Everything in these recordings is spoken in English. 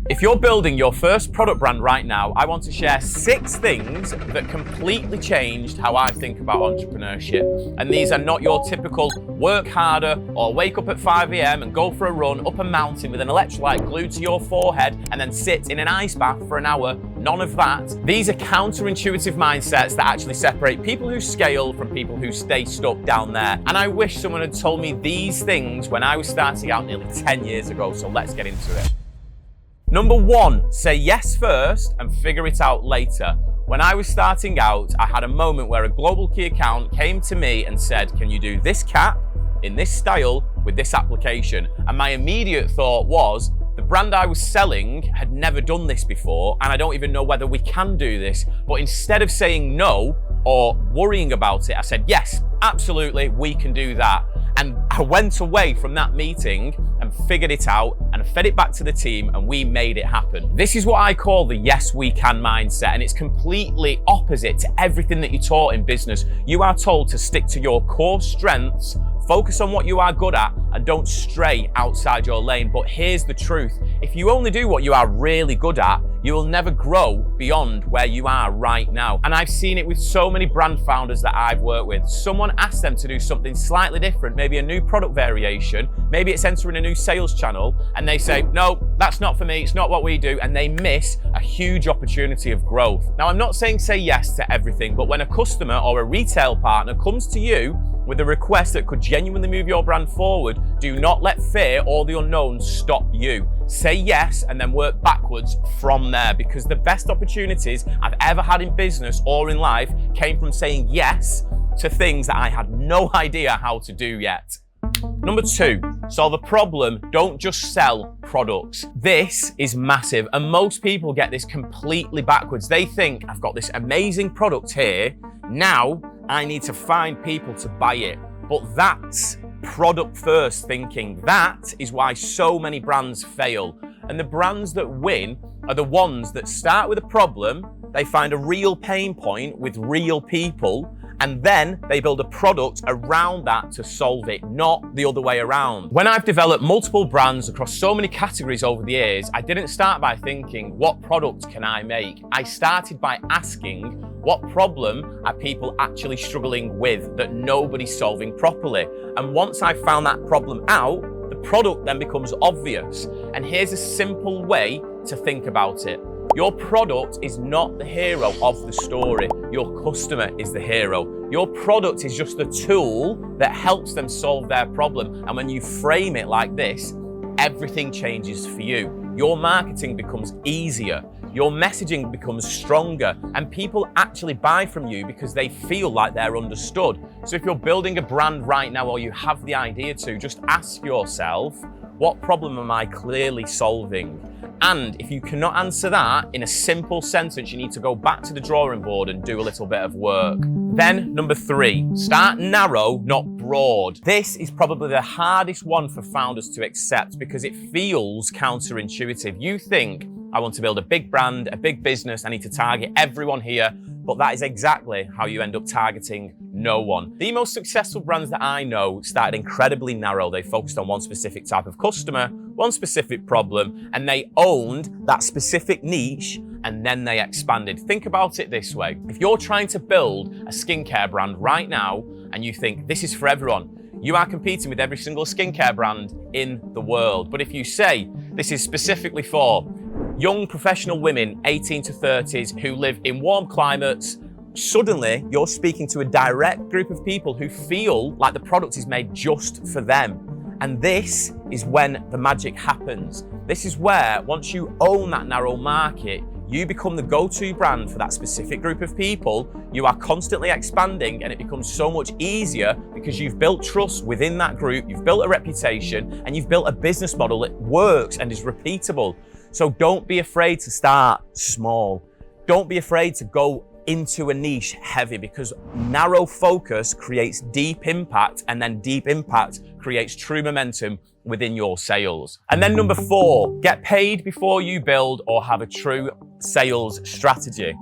If you're building your first product brand right now, I want to share 6 things that completely changed how I think about entrepreneurship. And these are not your typical work harder or wake up at 5 a.m. and go for a run up a mountain with an electrolyte glued to your forehead and then sit in an ice bath for an hour. None of that. These are counterintuitive mindsets that actually separate people who scale from people who stay stuck down there. And I wish someone had told me these things when I was starting out nearly 10 years ago. So let's get into it. Number 1, say yes first and figure it out later. When I was starting out, I had a moment where a global key account came to me and said, can you do this cap in this style with this application? And my immediate thought was, the brand I was selling had never done this before, and I don't even know whether we can do this. But instead of saying no or worrying about it, I said, yes, absolutely, we can do that. And I went away from that meeting and figured it out and fed it back to the team, and we made it happen. This is what I call the yes we can mindset, and it's completely opposite to everything that you're taught in business. You are told to stick to your core strengths, focus on what you are good at, and don't stray outside your lane. But here's the truth. If you only do what you are really good at, you will never grow beyond where you are right now. And I've seen it with so many brand founders that I've worked with. Someone asks them to do something slightly different, maybe a new product variation, maybe it's entering a new sales channel, and they say, no, that's not for me, it's not what we do, and they miss a huge opportunity of growth. Now, I'm not saying say yes to everything, but when a customer or a retail partner comes to you with a request that could genuinely move your brand forward, do not let fear or the unknown stop you. Say yes and then work backwards from there, because the best opportunities I've ever had in business or in life came from saying yes to things that I had no idea how to do yet. Number 2, solve a problem, don't just sell products. This is massive, and most people get this completely backwards. They think, I've got this amazing product here, now I need to find people to buy it. But that's product first thinking. That is why so many brands fail. And the brands that win are the ones that start with a problem, they find a real pain point with real people, and then they build a product around that to solve it, not the other way around. When I've developed multiple brands across so many categories over the years, I didn't start by thinking, what product can I make? I started by asking, what problem are people actually struggling with that nobody's solving properly? And once I found that problem out, the product then becomes obvious. And here's a simple way to think about it. Your product is not the hero of the story. Your customer is the hero. Your product is just the tool that helps them solve their problem. And when you frame it like this, everything changes for you. Your marketing becomes easier. Your messaging becomes stronger, and people actually buy from you because they feel like they're understood. So if you're building a brand right now, or you have the idea to, just ask yourself, what problem am I clearly solving? And if you cannot answer that in a simple sentence, you need to go back to the drawing board and do a little bit of work. Then number 3, start narrow, not broad. This is probably the hardest one for founders to accept because it feels counterintuitive. You think, I want to build a big brand, a big business, I need to target everyone here, but that is exactly how you end up targeting no one. The most successful brands that I know started incredibly narrow. They focused on one specific type of customer, one specific problem, and they owned that specific niche, and then they expanded. Think about it this way. If you're trying to build a skincare brand right now, and you think this is for everyone, you are competing with every single skincare brand in the world. But if you say this is specifically for young professional women, 18 to 30s, who live in warm climates, suddenly you're speaking to a direct group of people who feel like the product is made just for them. And this is when the magic happens. This is where, once you own that narrow market, you become the go-to brand for that specific group of people. You are constantly expanding, and it becomes so much easier because you've built trust within that group, you've built a reputation, and you've built a business model that works and is repeatable. So don't be afraid to start small. Don't be afraid to go into a niche heavy, because narrow focus creates deep impact, and then deep impact creates true momentum within your sales. And then number 4, get paid before you build or have a true sales strategy.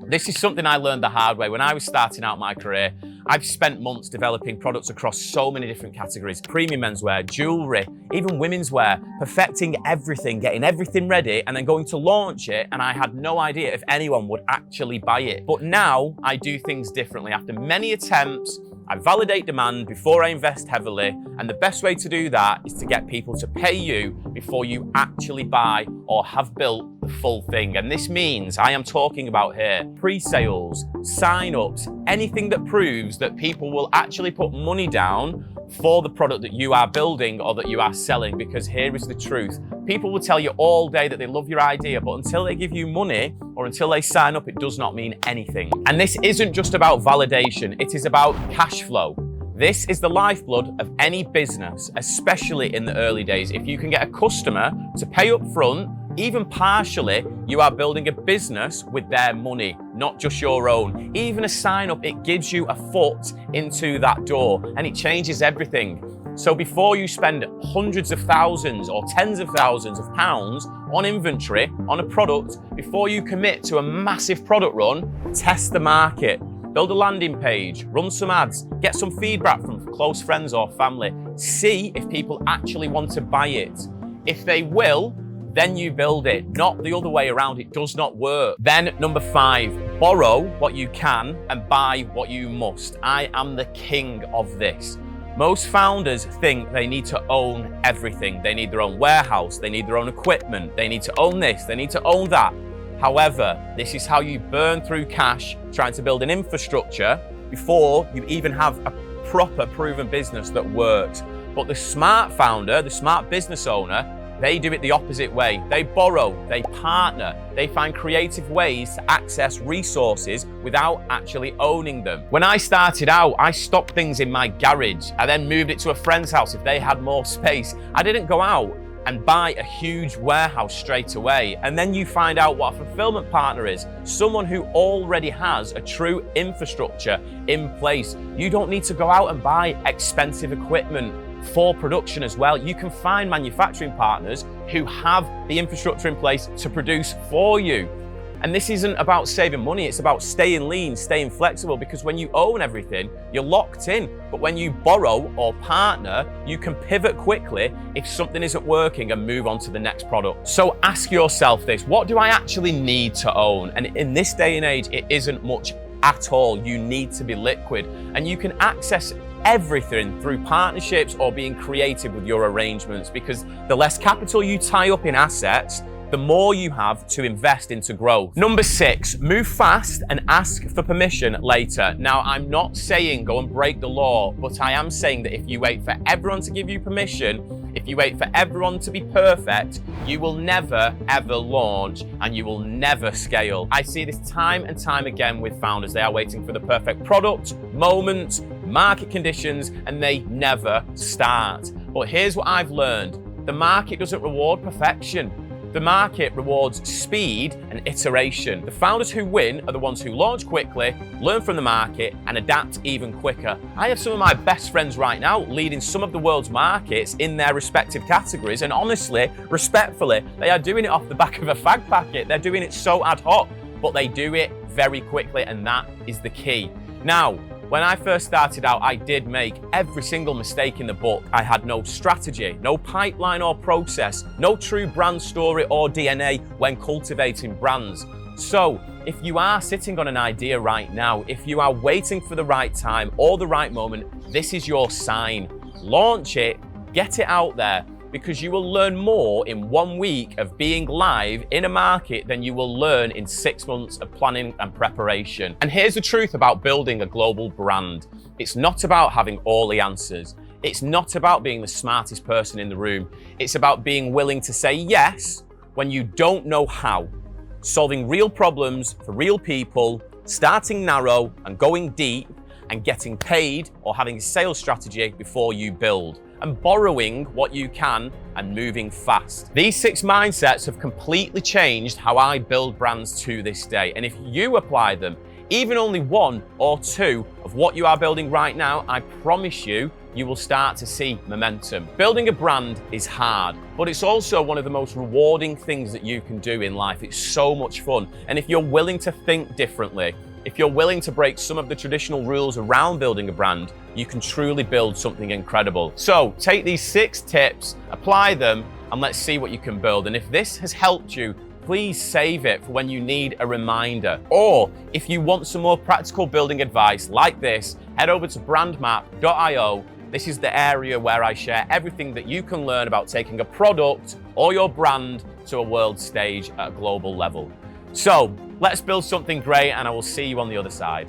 This is something I learned the hard way. When I was starting out my career, I've spent months developing products across so many different categories: premium menswear, jewelry, even women's wear, perfecting everything, getting everything ready, and then going to launch it, and I had no idea if anyone would actually buy it. But now I do things differently. After many attempts, I validate demand before I invest heavily, and the best way to do that is to get people to pay you before you actually buy or have built the full thing. And this means I am talking about here pre-sales, sign-ups, anything that proves that people will actually put money down for the product that you are building or that you are selling. Because here is the truth. People will tell you all day that they love your idea, but until they give you money or until they sign up, it does not mean anything. And this isn't just about validation, it is about cash flow. This is the lifeblood of any business, especially in the early days. If you can get a customer to pay up front, even partially, you are building a business with their money, not just your own. Even a sign up, it gives you a foot into that door and it changes everything. So before you spend hundreds of thousands or tens of thousands of pounds on inventory, on a product, before you commit to a massive product run, test the market. Build a landing page, run some ads, get some feedback from close friends or family. See if people actually want to buy it. If they will, then you build it, not the other way around. It does not work. Then number 5, borrow what you can and buy what you must. I am the king of this. Most founders think they need to own everything. They need their own warehouse, they need their own equipment, they need to own this, they need to own that. However, this is how you burn through cash trying to build an infrastructure before you even have a proper proven business that works. But the smart founder, the smart business owner, they do it the opposite way. They borrow, they partner, they find creative ways to access resources without actually owning them. When I started out, I stocked things in my garage. I then moved it to a friend's house if they had more space. I didn't go out and buy a huge warehouse straight away. And then you find out what a fulfillment partner is. Someone who already has a true infrastructure in place. You don't need to go out and buy expensive equipment for production as well. You can find manufacturing partners who have the infrastructure in place to produce for you. And this isn't about saving money, it's about staying lean, staying flexible, because when you own everything, you're locked in. But when you borrow or partner, you can pivot quickly if something isn't working and move on to the next product. So ask yourself this: what do I actually need to own? And in this day and age, it isn't much at all. You need to be liquid, and you can access everything through partnerships or being creative with your arrangements, because the less capital you tie up in assets, the more you have to invest into growth. Number 6, move fast and ask for permission later. Now, I'm not saying go and break the law, but I am saying that if you wait for everyone to give you permission, if you wait for everyone to be perfect, you will never ever launch and you will never scale. I see this time and time again with founders. They are waiting for the perfect product, moment, market conditions, and they never start. But here's what I've learned: the market doesn't reward perfection. The market rewards speed and iteration. The founders who win are the ones who launch quickly, learn from the market, and adapt even quicker. I have some of my best friends right now leading some of the world's markets in their respective categories, and honestly, respectfully, they are doing it off the back of a fag packet. They're doing it so ad hoc, but they do it very quickly, and that is the key. Now, when I first started out, I did make every single mistake in the book. I had no strategy, no pipeline or process, no true brand story or DNA when cultivating brands. So, if you are sitting on an idea right now, if you are waiting for the right time or the right moment, this is your sign. Launch it, get it out there, because you will learn more in 1 week of being live in a market than you will learn in 6 months of planning and preparation. And here's the truth about building a global brand. It's not about having all the answers. It's not about being the smartest person in the room. It's about being willing to say yes when you don't know how. Solving real problems for real people, starting narrow and going deep, and getting paid or having a sales strategy before you build, and borrowing what you can and moving fast. These 6 mindsets have completely changed how I build brands to this day. And if you apply them, even only 1 or 2 of what you are building right now, I promise you, you will start to see momentum. Building a brand is hard, but it's also one of the most rewarding things that you can do in life. It's so much fun. And if you're willing to think differently, if you're willing to break some of the traditional rules around building a brand, you can truly build something incredible. So take these 6 tips, apply them, and let's see what you can build. And if this has helped you, please save it for when you need a reminder. Or if you want some more practical building advice like this, head over to brandmap.io. This is the area where I share everything that you can learn about taking a product or your brand to a world stage at a global level. So let's build something great, and I will see you on the other side.